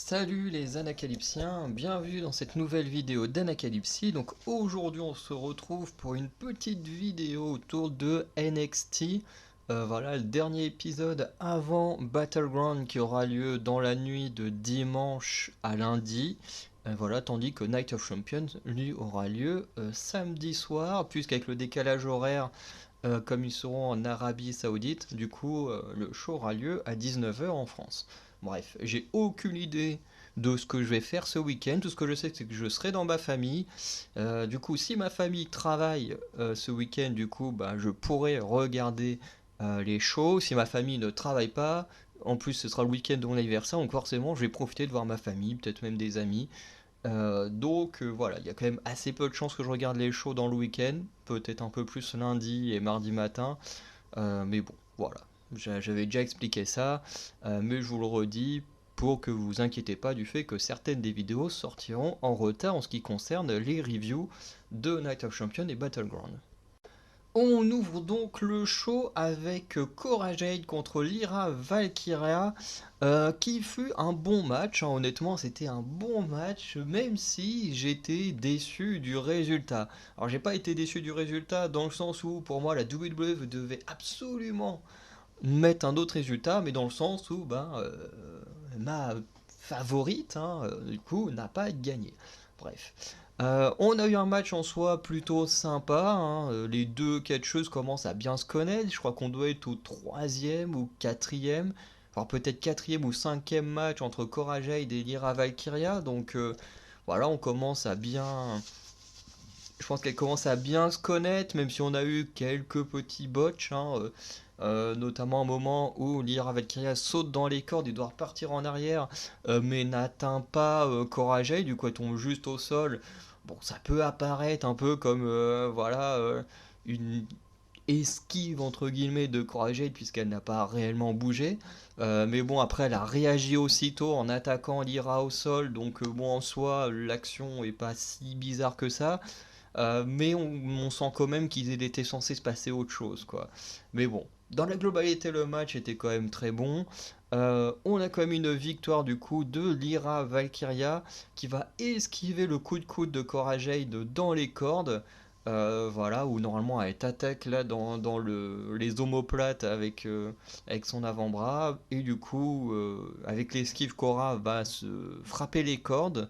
Salut les Anacalypsiens, bienvenue dans cette nouvelle vidéo d'Anacalypsie. Donc aujourd'hui on se retrouve pour une petite vidéo autour de NXT. Voilà le dernier épisode avant Battleground qui aura lieu dans la nuit de dimanche à lundi. Voilà, tandis que Night of Champions lui aura lieu samedi soir, puisqu'avec le décalage horaire, comme ils seront en Arabie Saoudite, du coup le show aura lieu à 19 h en France. Bref, j'ai aucune idée de ce que je vais faire ce week-end. Tout ce que je sais, c'est que je serai dans ma famille. Du coup, si ma famille travaille ce week-end, du coup, bah, je pourrai regarder les shows. Si ma famille ne travaille pas, en plus, ce sera le week-end de mon anniversaire, donc forcément, je vais profiter de voir ma famille, peut-être même des amis. Voilà, il y a quand même assez peu de chances que je regarde les shows dans le week-end, peut-être un peu plus lundi et mardi matin. Mais bon, voilà. J'avais déjà expliqué ça, mais je vous le redis pour que vous vous inquiétez pas du fait que certaines des vidéos sortiront en retard en ce qui concerne les reviews de Night of Champions et Battleground. On ouvre donc le show avec Cora Jade contre Lyra Valkyria, qui fut un bon match, hein. Honnêtement, c'était un bon match, même si j'étais déçu du résultat. Alors, j'ai pas été déçu du résultat dans le sens où, pour moi, la WWE devait absolument mettre un autre résultat, mais dans le sens où, ma favorite, hein, du coup, n'a pas gagné. Bref. On a eu un match en soi plutôt sympa, hein. Les deux catcheuses commencent à bien se connaître. Je crois qu'on doit être au troisième ou quatrième, alors peut-être quatrième ou cinquième match entre Cora Jade et Lyra Valkyria. Donc voilà, on commence à bien. Je pense qu'elle commence à bien se connaître, même si on a eu quelques petits botches, hein, notamment un moment où Lyra Valkyria saute dans les cordes et doit repartir en arrière, mais n'atteint pas Cora Jade, du coup elle tombe juste au sol. Bon, ça peut apparaître un peu comme voilà une esquive entre guillemets de Cora Jade puisqu'elle n'a pas réellement bougé. Mais bon, après elle a réagi aussitôt en attaquant Lyra au sol, donc bon en soi l'action est pas si bizarre que ça. Mais on sent quand même qu'il était censé se passer autre chose, quoi. Mais bon, dans la globalité, le match était quand même très bon. On a quand même une victoire du coup de Lyra Valkyria qui va esquiver le coup de coude de Cora Jade dans les cordes. Voilà, où normalement elle t'attaque là dans les omoplates avec son avant-bras. Et du coup, avec l'esquive, Cora va se frapper les cordes.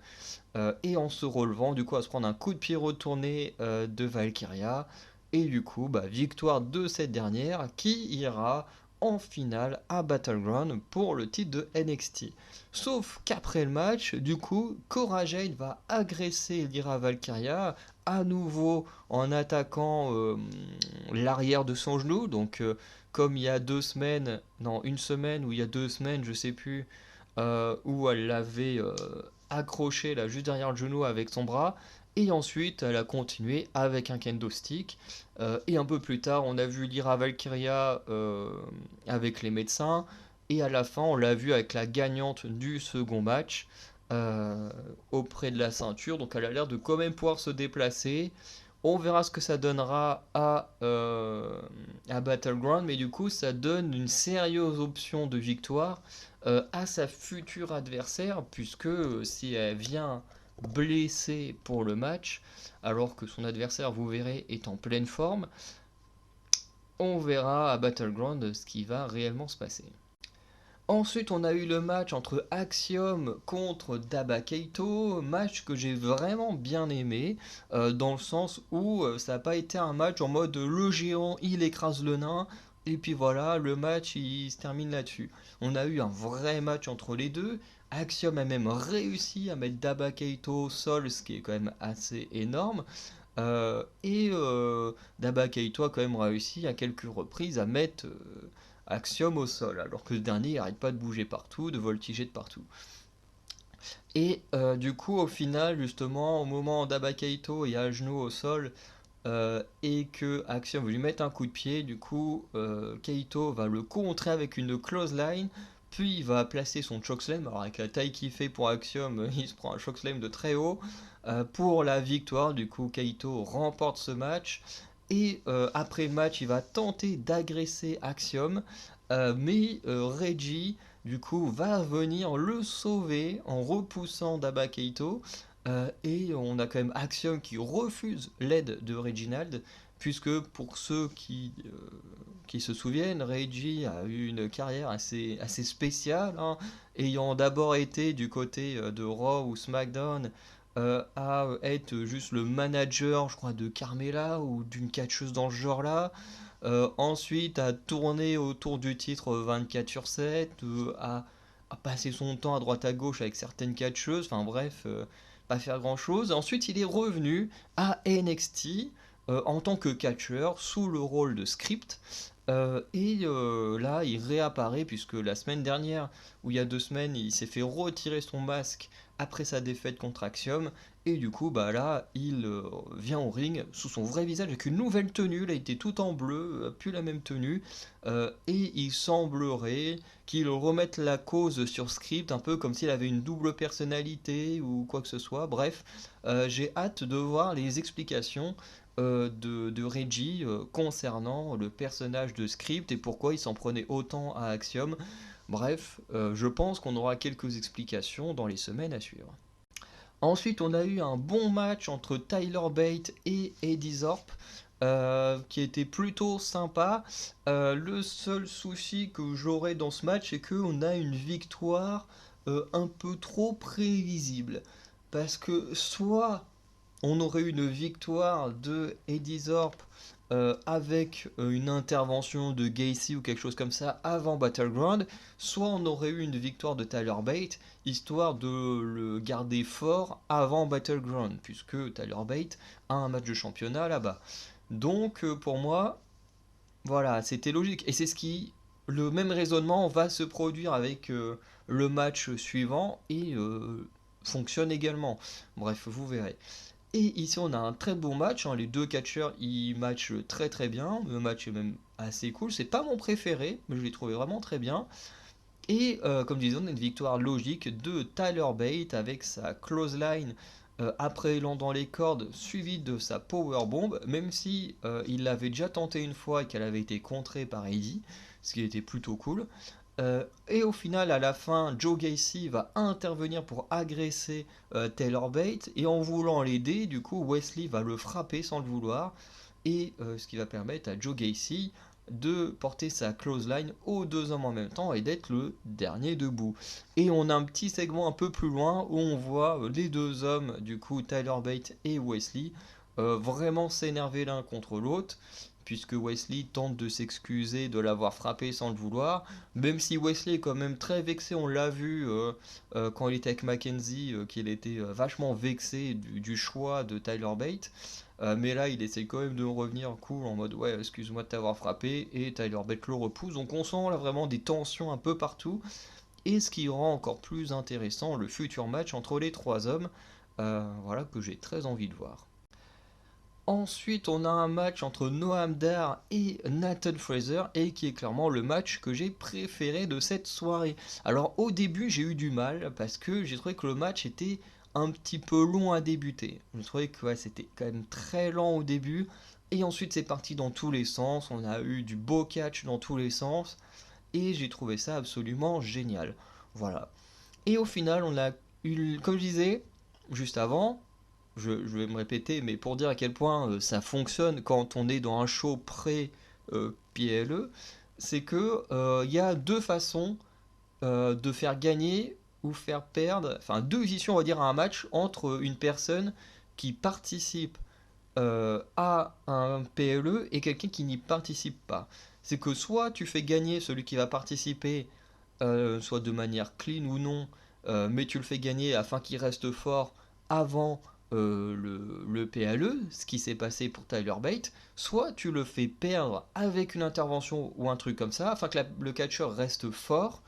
Et en se relevant, du coup, à se prendre un coup de pied retourné de Valkyria. Et du coup, victoire de cette dernière qui ira en finale à Battleground pour le titre de NXT. Sauf qu'après le match, du coup, Cora Jade va agresser Lyra Valkyria à nouveau en attaquant l'arrière de son genou. Donc, comme il y a 2 semaines, non, une semaine ou il y a 2 semaines, je sais plus, où elle l'avait accroché là juste derrière le genou avec son bras. Et ensuite, elle a continué avec un kendo stick. Et un peu plus tard, on a vu Lyra Valkyria avec les médecins. Et à la fin, on l'a vu avec la gagnante du second match euh, auprès de la ceinture. Donc elle a l'air de quand même pouvoir se déplacer. On verra ce que ça donnera à Battleground, mais du coup, ça donne une sérieuse option de victoire à sa future adversaire, puisque si elle vient blessée pour le match, alors que son adversaire, vous verrez, est en pleine forme, on verra à Battleground ce qui va réellement se passer. Ensuite, on a eu le match entre Axiom contre Daba Keito, match que j'ai vraiment bien aimé, dans le sens où ça n'a pas été un match en mode le géant il écrase le nain, et puis voilà, le match il se termine là-dessus. On a eu un vrai match entre les deux. Axiom a même réussi à mettre Daba Keito au sol, ce qui est quand même assez énorme. Daba Keito a quand même réussi à quelques reprises à mettre Axiom au sol, alors que le dernier il arrête pas de bouger partout, de voltiger de partout. Et du coup, au final, justement, au moment où Daba Keito est à genoux au sol et que Axiom veut lui mettre un coup de pied, du coup, Keito va le contrer avec une close line, puis il va placer son chokeslam. Alors, avec la taille qu'il fait pour Axiom, il se prend un chokeslam de très haut pour la victoire. Du coup, Keito remporte ce match. Et après le match, il va tenter d'agresser Axiom, mais Reggie du coup, va venir le sauver en repoussant Dabba-Kato. Et on a quand même Axiom qui refuse l'aide de Reginald, puisque pour ceux qui se souviennent, Reggie a eu une carrière assez spéciale, hein, ayant d'abord été du côté de Raw ou SmackDown, à être juste le manager, je crois, de Carmella ou d'une catcheuse dans ce genre-là. Ensuite, à tourner autour du titre 24 sur 7, à passer son temps à droite à gauche avec certaines catcheuses, enfin bref, pas faire grand-chose. Ensuite, il est revenu à NXT en tant que catcheur sous le rôle de Script. Là, il réapparaît puisque la semaine dernière, ou il y a 2 semaines, il s'est fait retirer son masque après sa défaite contre Axiom. Et du coup, bah là, il vient au ring sous son vrai visage avec une nouvelle tenue. Il a été tout en bleu, plus la même tenue. Et il semblerait qu'il remette la cause sur Script, un peu comme s'il avait une double personnalité ou quoi que ce soit. Bref, j'ai hâte de voir les explications de Reggie concernant le personnage de Script et pourquoi il s'en prenait autant à Axiom. Bref, je pense qu'on aura quelques explications dans les semaines à suivre. Ensuite, on a eu un bon match entre Tyler Bate et Eddie Thorpe, qui était plutôt sympa. Le seul souci que j'aurais dans ce match, c'est qu'on a une victoire un peu trop prévisible. Parce que soit on aurait eu une victoire de Eddie Thorpe avec une intervention de Gacy ou quelque chose comme ça avant Battleground, soit on aurait eu une victoire de Tyler Bate, histoire de le garder fort avant Battleground, puisque Tyler Bate a un match de championnat là-bas. Donc pour moi, voilà, c'était logique. Et c'est ce qui, le même raisonnement va se produire avec le match suivant et fonctionne également. Bref, vous verrez. Et ici, on a un très beau match, hein. Les deux catcheurs, ils matchent très très bien. Le match est même assez cool. C'est pas mon préféré, mais je l'ai trouvé vraiment très bien. Et comme disons, on a une victoire logique de Tyler Bate avec sa close line après élan dans les cordes, suivie de sa power bomb, même si il l'avait déjà tenté une fois et qu'elle avait été contrée par Eddie, ce qui était plutôt cool. Et au final, à la fin, Joe Gacy va intervenir pour agresser Taylor Bate, et en voulant l'aider, du coup, Wesley va le frapper sans le vouloir, et ce qui va permettre à Joe Gacy de porter sa close line aux deux hommes en même temps et d'être le dernier debout. Et on a un petit segment un peu plus loin où on voit les deux hommes, du coup Tyler Bate et Wesley, vraiment s'énerver l'un contre l'autre, puisque Wesley tente de s'excuser de l'avoir frappé sans le vouloir, même si Wesley est quand même très vexé. On l'a vu quand il était avec Mackenzie, qu'il était vachement vexé du choix de Tyler Bate. Mais là, il essaie quand même de revenir cool en mode ouais, excuse-moi de t'avoir frappé, et Tyler Bate le repousse. Donc on sent là vraiment des tensions un peu partout, et ce qui rend encore plus intéressant le futur match entre les trois hommes, voilà, que j'ai très envie de voir. Ensuite, on a un match entre Noam Dar et Nathan Fraser, et qui est clairement le match que j'ai préféré de cette soirée. Alors au début, j'ai eu du mal parce que j'ai trouvé que le match était un petit peu long à débuter. Je trouvais que ouais, c'était quand même très lent au début, et ensuite c'est parti dans tous les sens. On a eu du beau catch dans tous les sens, et j'ai trouvé ça absolument génial. Voilà. Et au final, on a eu, comme je disais juste avant, je vais me répéter, mais pour dire à quel point ça fonctionne quand on est dans un show pré-PLE, c'est que il y a deux façons de faire gagner ou faire perdre, enfin deux issues on va dire à un match entre une personne qui participe à un PLE et quelqu'un qui n'y participe pas. C'est que soit tu fais gagner celui qui va participer, soit de manière clean ou non, mais tu le fais gagner afin qu'il reste fort avant le PLE, ce qui s'est passé pour Tyler Bate, soit tu le fais perdre avec une intervention ou un truc comme ça, afin que le catcheur reste fort,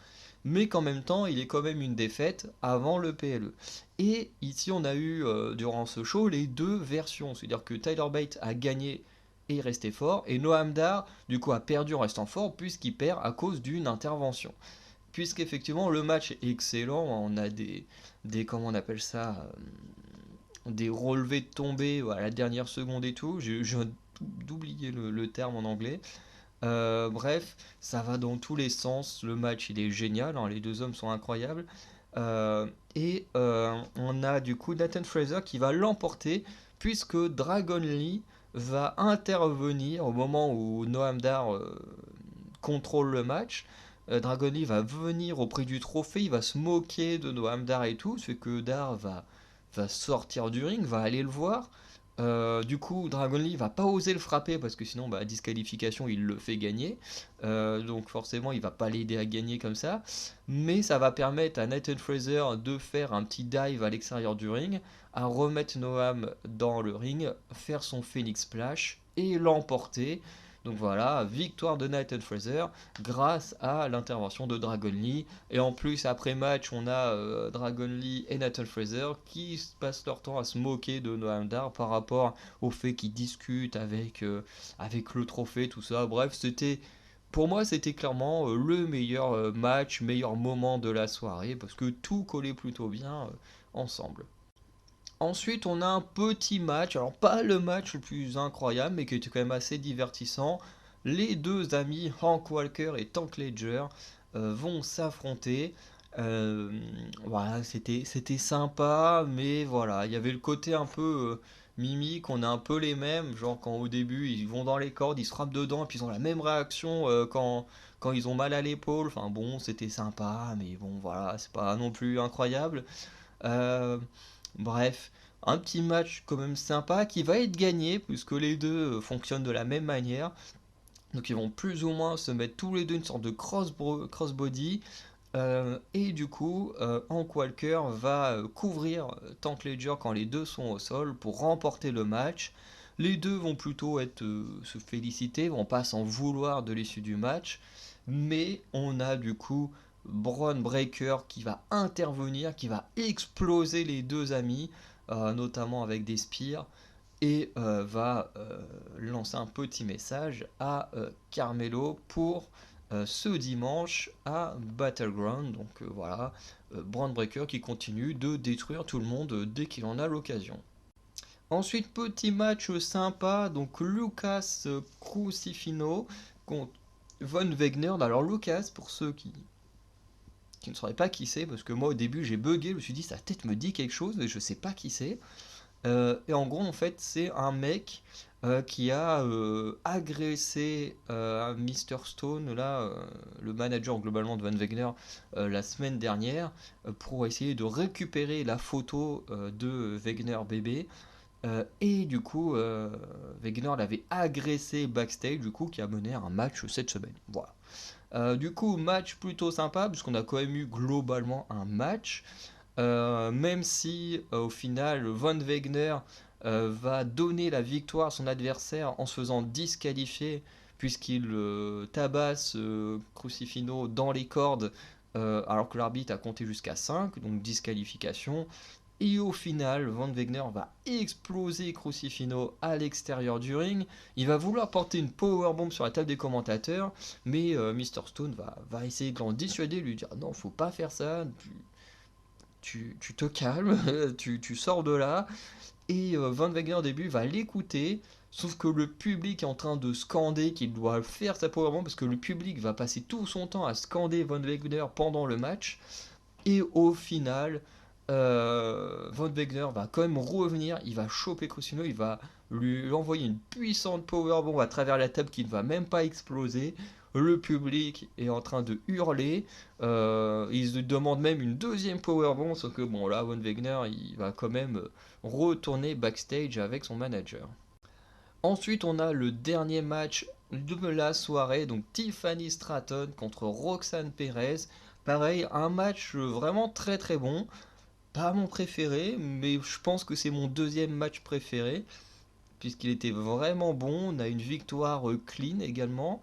mais qu'en même temps il ait quand même une défaite avant le PLE. Et ici on a eu durant ce show les deux versions, c'est-à-dire que Tyler Bate a gagné et resté fort, et Noam Dar du coup a perdu en restant fort puisqu'il perd à cause d'une intervention. Puisqu'effectivement le match est excellent, on a des comment on appelle ça, des relevés de tombée à la dernière seconde et tout, j'ai d'oublier le terme en anglais. Bref, ça va dans tous les sens. Le match, il est génial, hein, les deux hommes sont incroyables. On a du coup Nathan Fraser qui va l'emporter puisque Dragon Lee va intervenir au moment où Noam Dar contrôle le match. Dragon Lee va venir auprès du trophée, il va se moquer de Noam Dar et tout, ce que Dar va sortir du ring, va aller le voir. Du coup, Dragon Lee va pas oser le frapper parce que sinon, bah, disqualification, il le fait gagner. Donc forcément, il va pas l'aider à gagner comme ça. Mais ça va permettre à Nathan Fraser de faire un petit dive à l'extérieur du ring, à remettre Noam dans le ring, faire son Phoenix Splash et l'emporter. Donc voilà, victoire de Nathan Fraser grâce à l'intervention de Dragon Lee. Et en plus, après match, on a Dragon Lee et Nathan Fraser qui passent leur temps à se moquer de Noam Dar par rapport au fait qu'ils discutent avec le trophée, tout ça. Bref, pour moi, c'était clairement le meilleur match, meilleur moment de la soirée parce que tout collait plutôt bien ensemble. Ensuite, on a un petit match, alors pas le match le plus incroyable, mais qui était quand même assez divertissant. Les deux amis, Hank Walker et Tank Ledger, vont s'affronter. Euh, voilà, c'était sympa, mais voilà, il y avait le côté un peu mimique, on a un peu les mêmes, genre quand au début ils vont dans les cordes, ils se frappent dedans, et puis ils ont la même réaction quand ils ont mal à l'épaule. Enfin bon, c'était sympa, mais bon voilà, c'est pas non plus incroyable. Euh, Bref, un petit match quand même sympa qui va être gagné puisque les deux fonctionnent de la même manière. Donc ils vont plus ou moins se mettre tous les deux une sorte de crossbody. Et du coup, Hank Walker va couvrir Tank Ledger quand les deux sont au sol pour remporter le match. Les deux vont plutôt se féliciter, vont pas s'en vouloir de l'issue du match. Mais on a du coup Bron Breakker qui va intervenir, qui va exploser les deux amis, notamment avec des spears, et va lancer un petit message à Carmelo pour ce dimanche à Battleground. Donc voilà, Braun Breaker qui continue de détruire tout le monde dès qu'il en a l'occasion. Ensuite, petit match sympa, donc Lucas Crucifino contre Von Wegner. Alors Lucas, pour ceux qui ne sauraient pas qui c'est, parce que moi au début j'ai bugué, je me suis dit sa tête me dit quelque chose, mais je sais pas qui c'est. Et en gros, en fait, c'est un mec qui a agressé Mr. Stone, là, le manager globalement de Van Wegner, la semaine dernière, pour essayer de récupérer la photo de Wegner bébé. Et du coup, Wegner l'avait agressé backstage, du coup, qui a mené à un match cette semaine. Voilà. Du coup, match plutôt sympa, puisqu'on a quand même eu globalement un match. Même si au final Von Wegner va donner la victoire à son adversaire en se faisant disqualifier puisqu'il tabasse Crucifino dans les cordes alors que l'arbitre a compté jusqu'à 5, donc disqualification. Et au final, Von Wegner va exploser Crucifino à l'extérieur du ring. Il va vouloir porter une powerbomb sur la table des commentateurs, mais Mr. Stone va essayer de l'en dissuader, lui dire non, faut pas faire ça, tu te calmes, tu sors de là. Et Van Wagner au début va l'écouter, sauf que le public est en train de scander qu'il doit faire sa powerbomb parce que le public va passer tout son temps à scander Van Wagner pendant le match. Et au final, Von Wegner va quand même revenir, il va choper Cosino, il va lui envoyer une puissante powerbomb à travers la table qui ne va même pas exploser. Le public est en train de hurler. Ils se demandent même une deuxième powerbomb, sauf que bon là, Von Wegner, il va quand même retourner backstage avec son manager. Ensuite, on a le dernier match de la soirée, donc Tiffany Stratton contre Roxanne Perez. Pareil, un match vraiment très très bon. Pas mon préféré, mais je pense que c'est mon deuxième match préféré, puisqu'il était vraiment bon. On a une victoire clean également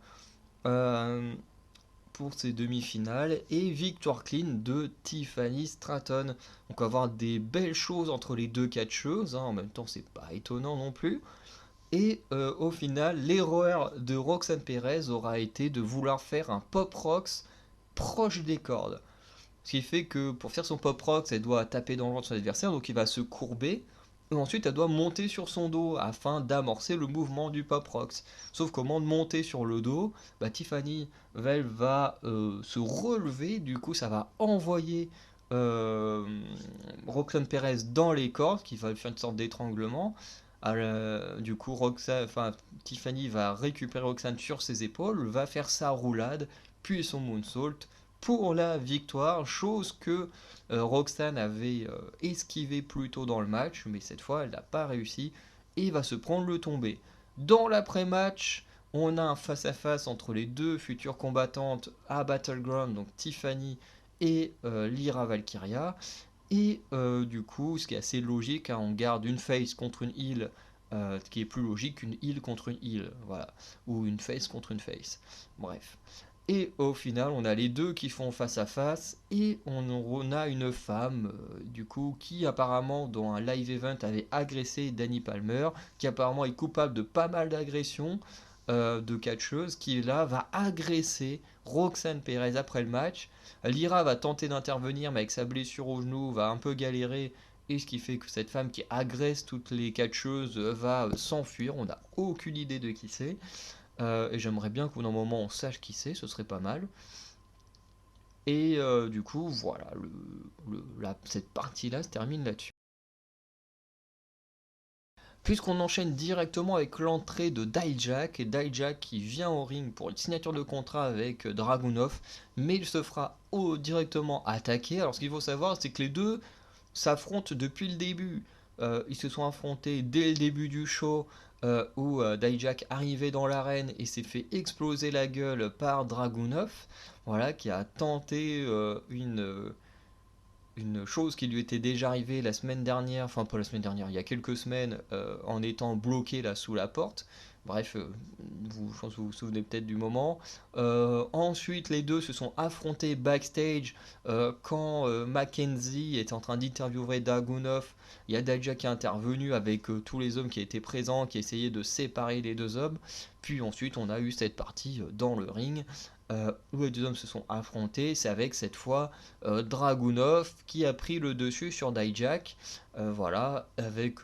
euh, pour ces demi-finales, et victoire clean de Tiffany Stratton. Donc on va avoir des belles choses entre les deux catcheuses, hein. En même temps c'est pas étonnant non plus. Et au final, l'erreur de Roxanne Perez aura été de vouloir faire un pop rocks proche des cordes. Ce qui fait que pour faire son pop rock, elle doit taper dans le ventre de son adversaire, donc il va se courber. Et ensuite, elle doit monter sur son dos afin d'amorcer le mouvement du Pop Rocks. Sauf qu'au moment de monter sur le dos, Tiffany elle va se relever, du coup ça va envoyer euh, Roxanne Perez dans les cordes, qui va faire une sorte d'étranglement. Du coup, Tiffany va récupérer Roxanne sur ses épaules, va faire sa roulade, puis son moonsault pour la victoire, chose que Roxanne avait esquivé plus tôt dans le match, mais cette fois elle n'a pas réussi et va se prendre le tombé. Dans l'après-match, on a un face-à-face entre les deux futures combattantes à Battleground, donc Tiffany et Lyra Valkyria. Et du coup, ce qui est assez logique, hein, on garde une face contre une heal, ce qui est plus logique qu'une heal contre une heal, voilà, ou une face contre une face. Bref. Et au final, on a les deux qui font face à face, et on a une femme, du coup, qui apparemment, dans un live event, avait agressé Danny Palmer, qui apparemment est coupable de pas mal d'agressions de catcheuse, qui là va agresser Roxanne Perez après le match. Lyra va tenter d'intervenir, mais avec sa blessure au genou, va un peu galérer. Et ce qui fait que cette femme qui agresse toutes les catcheuses va s'enfuir. On n'a aucune idée de qui c'est. Et j'aimerais bien qu'au bout d'un moment on sache qui c'est, ce serait pas mal. Et du coup, voilà, cette partie-là se termine là-dessus. Puisqu'on enchaîne directement avec l'entrée de Dijak, et Dijak qui vient au ring pour une signature de contrat avec Dragunov, mais il se fera directement attaquer. Alors ce qu'il faut savoir, c'est que les deux s'affrontent depuis le début. Ils se sont affrontés dès le début du show où Dijak arrivait dans l'arène et s'est fait exploser la gueule par Dragunov, voilà, qui a tenté une chose qui lui était déjà arrivée la semaine dernière, enfin pas la semaine dernière, il y a quelques semaines, en étant bloqué là sous la porte. Bref, je pense que vous vous souvenez peut-être du moment. Ensuite, les deux se sont affrontés backstage quand Mackenzie était en train d'interviewer Dragunov. Il y a Dijak qui est intervenu avec tous les hommes qui étaient présents, qui essayaient de séparer les deux hommes. Puis ensuite, on a eu cette partie dans le ring où les deux hommes se sont affrontés. C'est avec cette fois Dragunov qui a pris le dessus sur Dijak, voilà, avec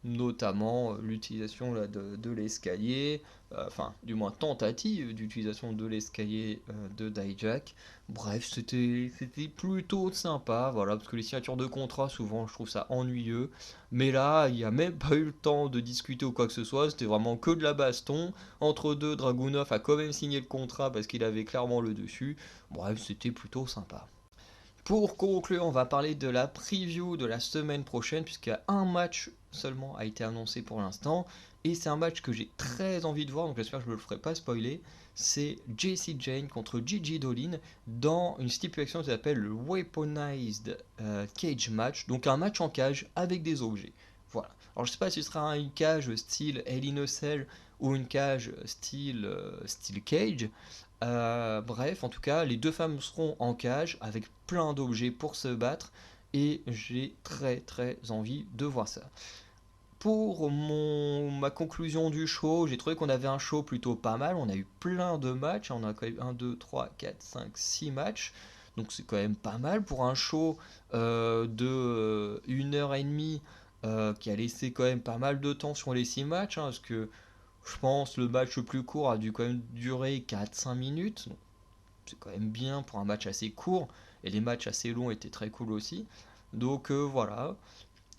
notamment l'utilisation de l'escalier, enfin du moins tentative d'utilisation de l'escalier de Dijak. Bref, c'était plutôt sympa, voilà, parce que les signatures de contrat, souvent je trouve ça ennuyeux, mais là, il n'y a même pas eu le temps de discuter ou quoi que ce soit, c'était vraiment que de la baston. Entre deux, Dragunov a quand même signé le contrat parce qu'il avait clairement le dessus. Bref, c'était plutôt sympa. Pour conclure, on va parler de la preview de la semaine prochaine, puisqu'il y a un match seulement a été annoncé pour l'instant, et c'est un match que j'ai très envie de voir, donc j'espère que je ne me le ferai pas spoiler. C'est Jacy Jayne contre Gigi Dolin dans une stipulation qui s'appelle le Weaponized Cage Match, donc un match en cage avec des objets. Voilà. Alors je sais pas si ce sera une cage style Hell in a Cell ou une cage style cage, bref, en tout cas, les deux femmes seront en cage avec plein d'objets pour se battre et j'ai très envie de voir ça. Pour ma conclusion du show, j'ai trouvé qu'on avait un show plutôt pas mal. On a eu plein de matchs. On a quand même 1, 2, 3, 4, 5, 6 matchs. Donc c'est quand même pas mal pour un show de 1 heure et demie qui a laissé quand même pas mal de temps sur les 6 matchs. Parce que je pense le match le plus court a dû quand même durer 4-5 minutes. Donc, c'est quand même bien pour un match assez court. Et les matchs assez longs étaient très cool aussi. Donc voilà.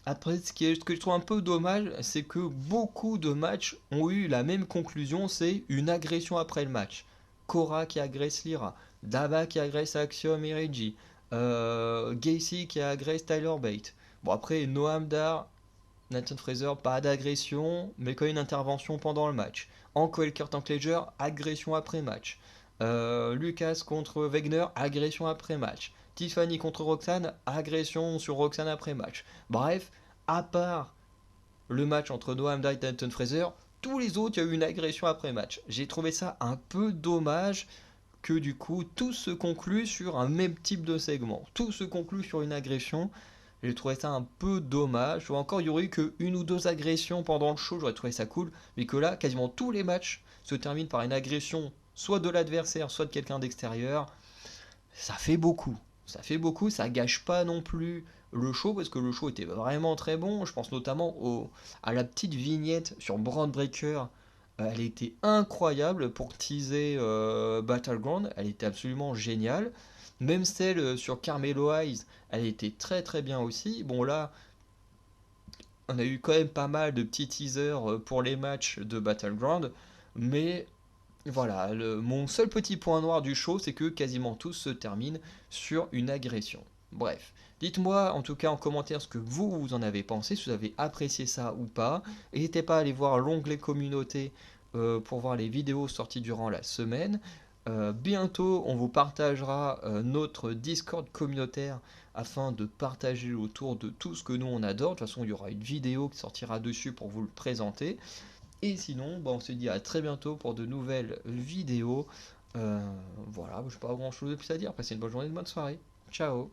Après, ce que je trouve un peu dommage, c'est que beaucoup de matchs ont eu la même conclusion, c'est une agression après le match. Cora qui agresse Lyra, Dava qui agresse Axiom et Reggie, Gacy qui agresse Tyler Bate. Bon après, Noam Dar, Nathan Fraser, pas d'agression, mais quand même une intervention pendant le match. Anko Elkert Ledger, agression après match. Lucas contre Wegner, agression après match. Tiffany contre Roxanne, agression sur Roxanne après match. Bref, à part le match entre Noam Dar et Nathan Fraser, tous les autres, il y a eu une agression après match. J'ai trouvé ça un peu dommage que du coup tout se conclut sur un même type de segment. Tout se conclut sur une agression. J'ai trouvé ça un peu dommage. Ou encore, il y aurait eu que une ou deux agressions pendant le show, j'aurais trouvé ça cool. Mais que là, quasiment tous les matchs se terminent par une agression, soit de l'adversaire, soit de quelqu'un d'extérieur. Ça fait beaucoup. ça fait beaucoup, ça gâche pas non plus le show, parce que le show était vraiment très bon. Je pense notamment à la petite vignette sur Brand Breaker. Elle était incroyable pour teaser Battleground, elle était absolument géniale. Même celle sur Carmelo Hayes, elle était très très bien aussi. Bon là, on a eu quand même pas mal de petits teasers pour les matchs de Battleground, mais voilà, mon seul petit point noir du show, c'est que quasiment tous se terminent sur une agression. Bref, dites-moi en tout cas en commentaire ce que vous en avez pensé, si vous avez apprécié ça ou pas. N'hésitez pas à aller voir l'onglet communauté pour voir les vidéos sorties durant la semaine. Bientôt, on vous partagera notre Discord communautaire afin de partager autour de tout ce que nous on adore. De toute façon, il y aura une vidéo qui sortira dessus pour vous le présenter. Et sinon, bah, on se dit à très bientôt pour de nouvelles vidéos. Voilà, je n'ai pas grand chose de plus à dire. Passez une bonne journée, une bonne soirée. Ciao.